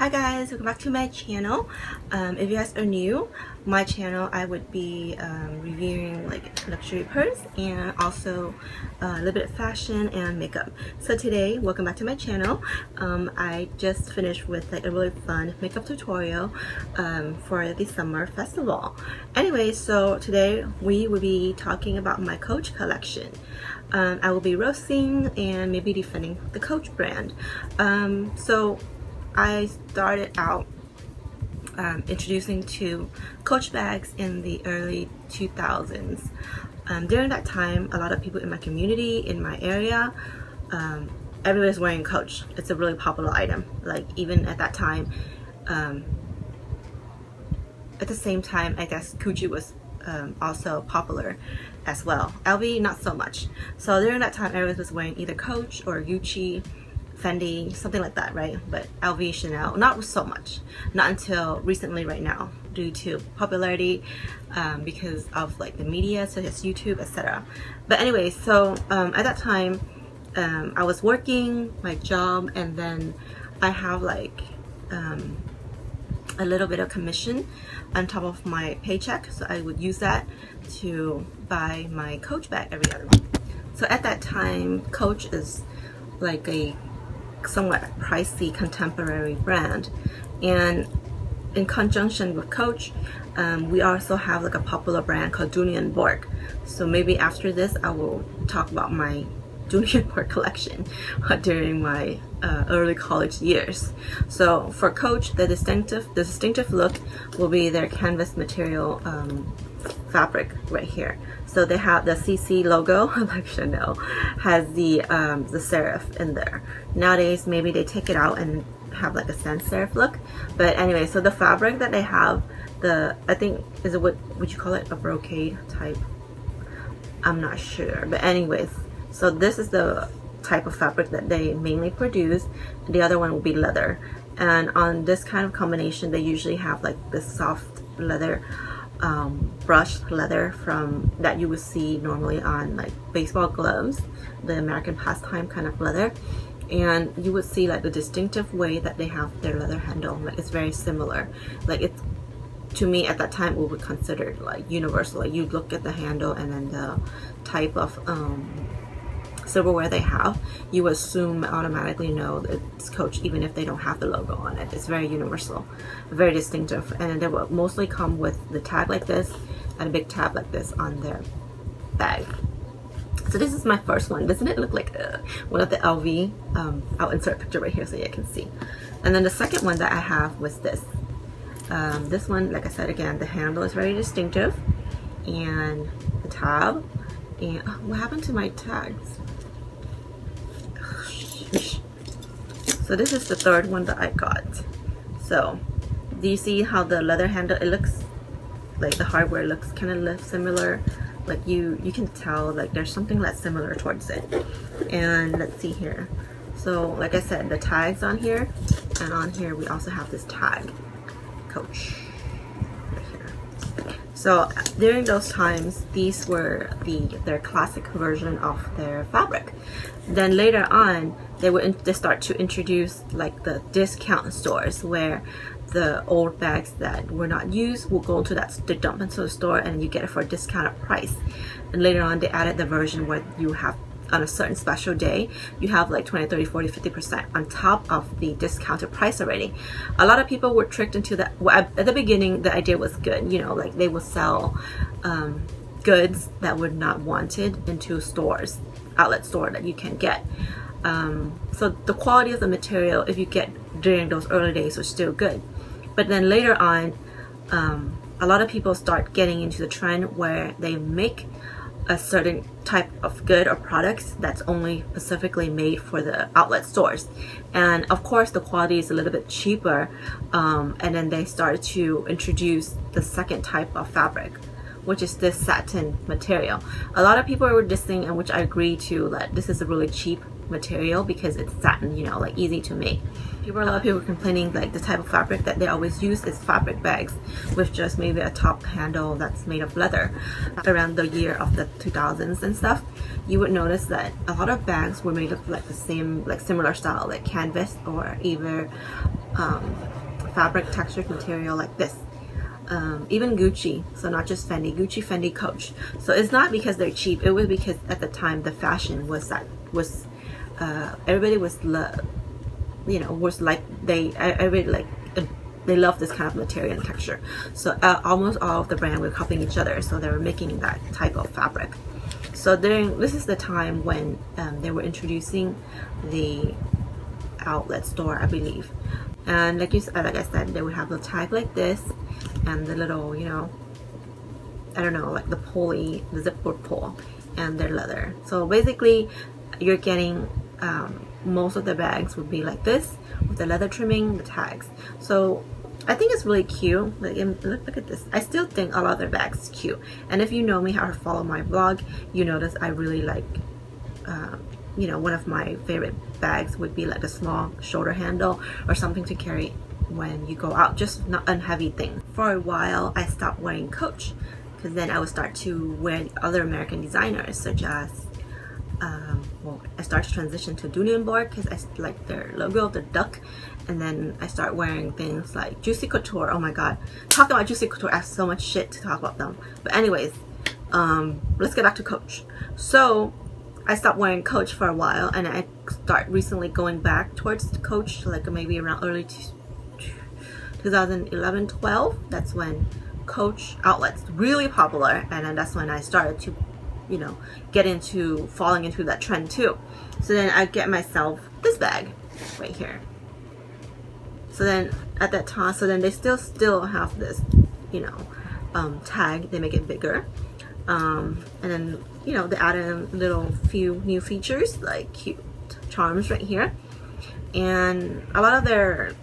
Hi guys, welcome back to my channel. If you guys are new, my channel I would be reviewing like luxury purse and also a little bit of fashion and makeup. So today, welcome back to my channel. I just finished with like a really fun makeup tutorial for the summer festival. Anyway, so today we will be talking about my Coach collection. I will be roasting and maybe defending the Coach brand. So I started out introducing to Coach bags in the early 2000s. During that time, a lot of people in my community, in my area, everybody's wearing Coach. It's a really popular item. Like even at that time, at the same time, I guess Gucci was also popular as well. LV, not so much. So during that time, everyone was wearing either Coach or Gucci, Fendi, something like that, right? But LV, Chanel, not so much. Not until recently right now, due to popularity, because of like the media such as YouTube, etc. But anyway, so at that time, I was working my job, and then I have like a little bit of commission on top of my paycheck, so I would use that to buy my Coach bag every other month. So at that time, Coach is like a somewhat pricey contemporary brand, and in conjunction with Coach, we also have like a popular brand called Dooney & Bourke. So maybe after this I will talk about my Dooney & Bourke collection during my early college years. So for Coach, the distinctive look will be their canvas material fabric right here. So they have the CC logo, like Chanel, has the serif in there. Nowadays, maybe they take it out and have like a sans serif look. But anyway, so the fabric that they have, I think, is it, what would you call it, a brocade type? I'm not sure. But anyways, so this is the type of fabric that they mainly produce. The other one will be leather. And on this kind of combination, they usually have like this soft leather, brushed leather from that you would see normally on like baseball gloves, the American pastime kind of leather. And you would see like the distinctive way that they have their leather handle, like it's very similar. Like it's, to me at that time, we would consider like universal. Like you look at the handle and then the type of silverware they have, you assume automatically know that it's Coach even if they don't have the logo on it. It's very universal, very distinctive, and they will mostly come with the tag like this and a big tab like this on their bag. So this is my first one. Doesn't it look like one of the LV? I'll insert a picture right here so you can see. And then the second one that I have was this. This one, like I said again, the handle is very distinctive, and the tab. And what happened to my tags? So this is the third one that I got. So do you see how the leather handle, it looks like the hardware looks kind of similar, like you can tell like there's something that's similar towards it. And let's see here, so like I said, the tags on here, and on here we also have this tag, Coach, right here. So during those times, these were their classic version of their fabric. Then later on, they start to introduce like the discount stores where the old bags that were not used will go into they dump into the store and you get it for a discounted price. And later on, they added the version where you have, on a certain special day, you have like 20, 30, 40, 50% on top of the discounted price already. A lot of people were tricked into that. Well, at the beginning, the idea was good, you know, like they would sell goods that were not wanted into stores, outlet store that you can get. So the quality of the material, if you get during those early days, was still good. But then later on, a lot of people start getting into the trend where they make a certain type of good or products that's only specifically made for the outlet stores. And of course the quality is a little bit cheaper, and then they started to introduce the second type of fabric, which is this satin material. A lot of people were dissing, and which I agree to, that this is a really cheap material because it's satin, you know, like easy to make. A lot of people were complaining like the type of fabric that they always use is fabric bags with just maybe a top handle that's made of leather. Around the year of the 2000s and stuff, you would notice that a lot of bags were made of like the same, like similar style, like canvas or either fabric textured material like this. Even Gucci, so not just Fendi, Gucci, Fendi, Coach. So it's not because they're cheap. It was because at the time the fashion was everybody was was like everybody like they love this kind of material and texture. So almost all of the brand were copying each other. So they were making that type of fabric. So this is the time when they were introducing the outlet store, I believe. And like I said, they would have the tag like this, and the little, I don't know, like the zipper pull, and their leather. So basically, you're getting most of the bags would be like this with the leather trimming, the tags. So I think it's really cute. Like, look at this. I still think a lot of their bags is cute. And if you know me or follow my blog, you notice I really like, one of my favorite bags would be like a small shoulder handle or something to carry when you go out, just not a heavy thing. For a while, I stopped wearing Coach because then I would start to wear other American designers such as I started to transition to Dunenborg because I like their logo, the duck, and then I start wearing things like Juicy Couture. Oh my god, talk about Juicy Couture, I have so much shit to talk about them. But anyways, let's get back to Coach. So I stopped wearing Coach for a while, and I start recently going back towards Coach, like maybe around early 2011-12. That's when Coach outlets really popular, and then that's when I started to falling into that trend too. So then I get myself this bag right here. So then at that time, they still have this, tag. They make it bigger, and then they add in little few new features like cute charms right here, and a lot of their,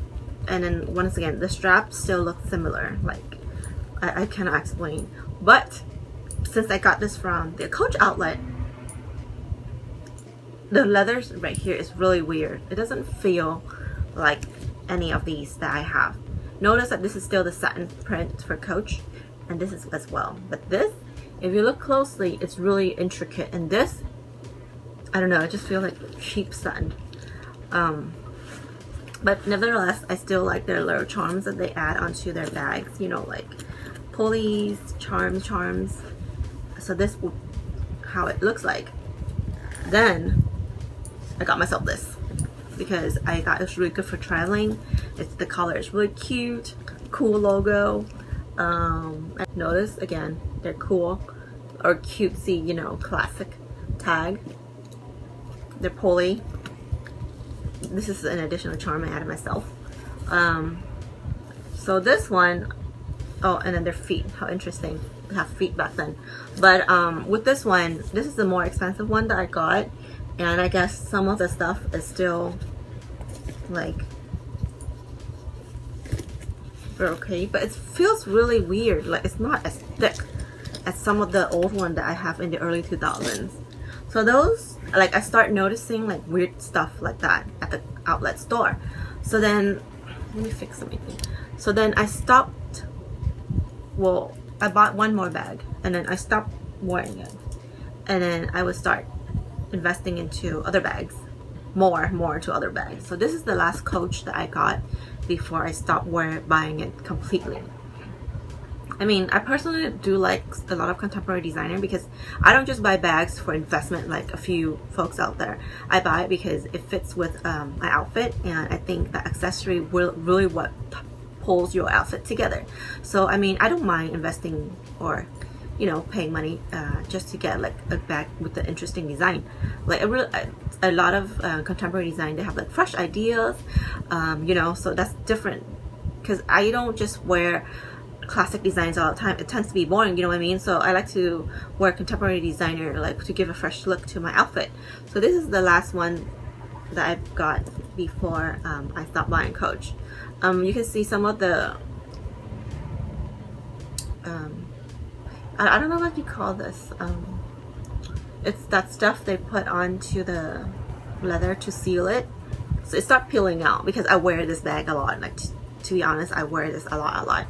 and then once again the straps still look similar. Like I cannot explain, but since I got this from the Coach outlet, the leather right here is really weird. It doesn't feel like any of these that I have. Notice that this is still the satin print for Coach, and this is as well. But this, if you look closely, it's really intricate. And this, I don't know, I just feel like cheap satin. But nevertheless, I still like their little charms that they add onto their bags. Like pulleys, charms. So this is how it looks like. Then I got myself this because I thought it was really good for traveling. The color is really cute, cool logo. And notice again, they're cool or cutesy, classic tag. They're pulley. This is an additional charm I added myself. So this one, oh, and then their feet. How interesting. They have feet back then. But with this one, this is the more expensive one that I got, and I guess some of the stuff is still like okay, but it feels really weird. Like it's not as thick as some of the old one that I have in the early 2000s. So those, like, I start noticing like weird stuff like that at the outlet store. So then let me fix something. So then I stopped. Well, I bought one more bag and then I stopped wearing it, and then I would start investing into other bags, more to other bags. So this is the last Coach that I got before I stopped buying it completely. I mean, I personally do like a lot of contemporary designer because I don't just buy bags for investment like a few folks out there. I buy it because it fits with my outfit, and I think the accessory will really what pulls your outfit together. So I mean, I don't mind investing or paying money just to get like a bag with the interesting design. Like a lot of contemporary design, they have like fresh ideas, so that's different because I don't just wear classic designs all the time. It tends to be boring, you know what I mean? So I like to wear contemporary designer, like to give a fresh look to my outfit. So this is the last one that I've got before I stopped buying Coach. You can see some of the I don't know what you call this. It's that stuff they put onto the leather to seal it, so it starts peeling out because I wear this bag a lot. Like to be honest, I wear this a lot.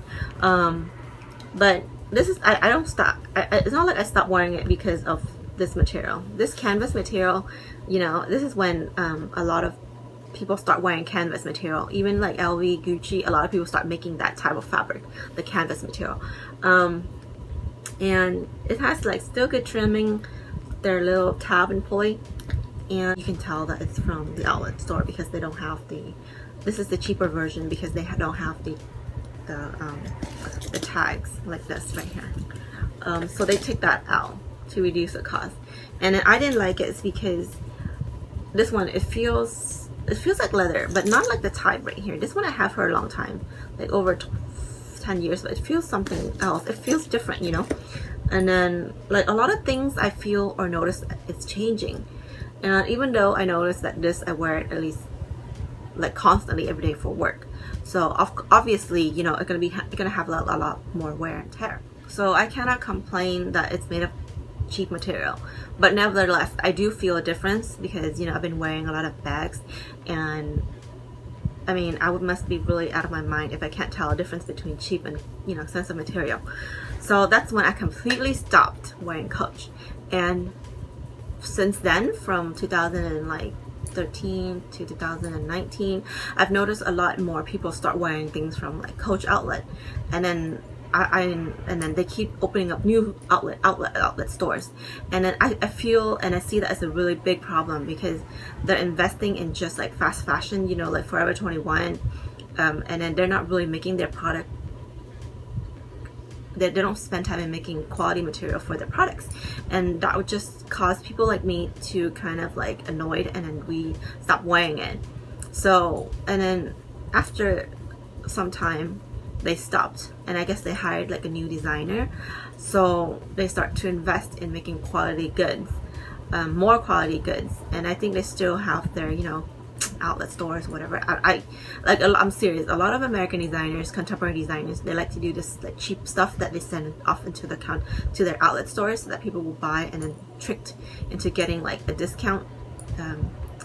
But this is I don't stop. It's not like I stopped wearing it because of this material. This canvas material, this is when a lot of people start wearing canvas material. Even like LV, Gucci, a lot of people start making that type of fabric, the canvas material. And it has like still good trimming, their little tab and pulley, and you can tell that it's from the outlet store because they don't have this is the cheaper version because they don't have the tags like this right here. So they take that out to reduce the cost. And I didn't like it because this one, it feels like leather, but not like the type right here. This one I have for a long time, like over 10 years, but it feels something else. It feels different, you know. And then like a lot of things I feel or notice it's changing. And even though I notice that this I wear it at least like constantly every day for work, so obviously, you know, it's gonna have a lot more wear and tear. So I cannot complain that it's made of cheap material, but nevertheless I do feel a difference because, you know, I've been wearing a lot of bags, and I mean, must be really out of my mind if I can't tell a difference between cheap and, you know, expensive material. So that's when I completely stopped wearing Coach. And since then, from 2013 to 2019, I've noticed a lot more people start wearing things from like Coach outlet, and then and then they keep opening up new outlet stores, and then I feel and I see that as a really big problem because they're investing in just like fast fashion, you know, like Forever 21, and then they're not really making their product. They don't spend time in making quality material for their products, and that would just cause people like me to kind of like annoyed, and then we stop wearing it. So, and then after some time they stopped, and I guess they hired like a new designer, so they start to invest in making quality goods, more quality goods. And I think they still have their, you know, outlet stores, whatever. I'm serious, a lot of American designers, contemporary designers, they like to do this like cheap stuff that they send off into the to their outlet stores so that people will buy and then tricked into getting like a discount.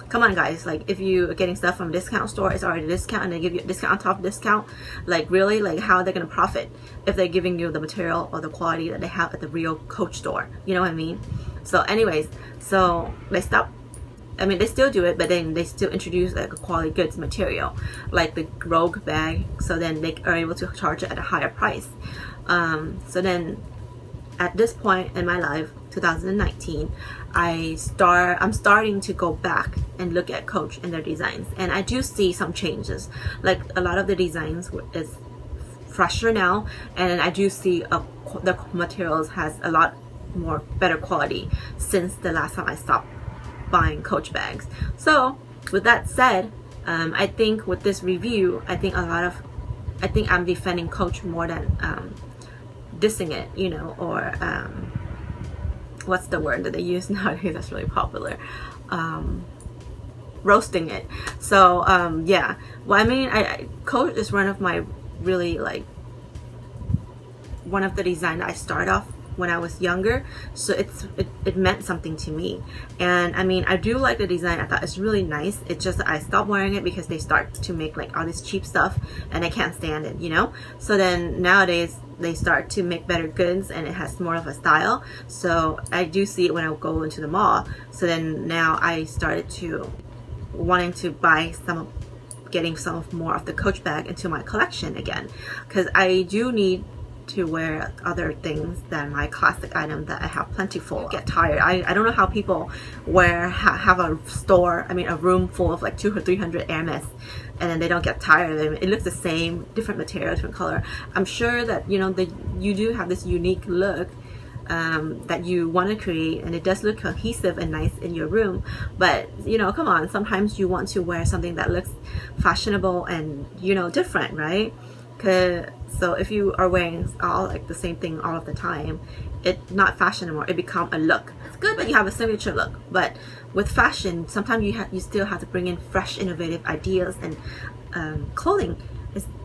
Come on guys, like if you are getting stuff from a discount store, it's already a discount, and they give you a discount on top of discount. Like really, like how are they going to profit if they're giving you the material or the quality that they have at the real Coach store? You know what I mean? So anyways, so they stopped. I mean, they still do it, but then they still introduce like a quality goods material, like the Rogue bag, so then they are able to charge it at a higher price. So then at this point in my life, 2019, I'm starting to go back and look at Coach and their designs, and I do see some changes. Like a lot of the designs is fresher now, and I do see the materials has a lot more better quality since the last time I stopped buying Coach bags. So with that said, I think with this review, I think I'm defending Coach more than dissing it, you know, or what's the word that they use nowadays that's really popular, roasting it. So yeah, well, I mean, Coach is one of my really like one of the design that I started off when I was younger, so it meant something to me. And I mean, I do like the design. I thought it's really nice. It's just that I stopped wearing it because they start to make like all this cheap stuff, and I can't stand it, you know. So then nowadays they start to make better goods, and it has more of a style. So I do see it when I go into the mall. So then now I started to wanting to buy getting some more of the Coach bag into my collection again, because I do need to wear other things than my classic item that I have plentiful. I get tired. I don't know how people have a room full of like 200 or 300 Hermes, and then they don't get tired of them. It looks the same, different material, different color. I'm sure that, you know, you do have this unique look that you want to create, and it does look cohesive and nice in your room. But, you know, come on, sometimes you want to wear something that looks fashionable and, you know, different, right? So if you are wearing all like the same thing all of the time, it's not fashion anymore. It becomes a look. It's good that you have a signature look, but with fashion, sometimes you still have to bring in fresh, innovative ideas, and clothing.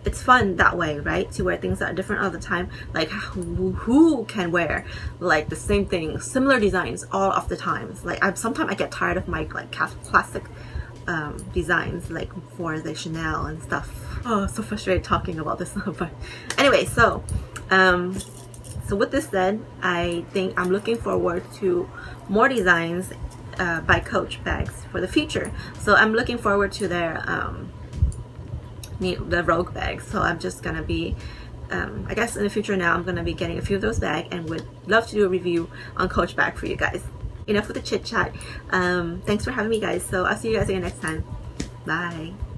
It's fun that way, right? To wear things that are different all the time. Like who can wear like the same thing, similar designs all of the times? Like sometimes I get tired of my like classic designs, like for the Chanel and stuff. Oh, so frustrated talking about this. But anyway, so with this said, I think I'm looking forward to more designs by Coach bags for the future. So I'm looking forward to their the Rogue bags. So I'm just gonna be I guess in the future now I'm gonna be getting a few of those bags, and would love to do a review on Coach bag for you guys. Enough with the chit chat. Thanks for having me, guys. So I'll see you guys again next time. Bye.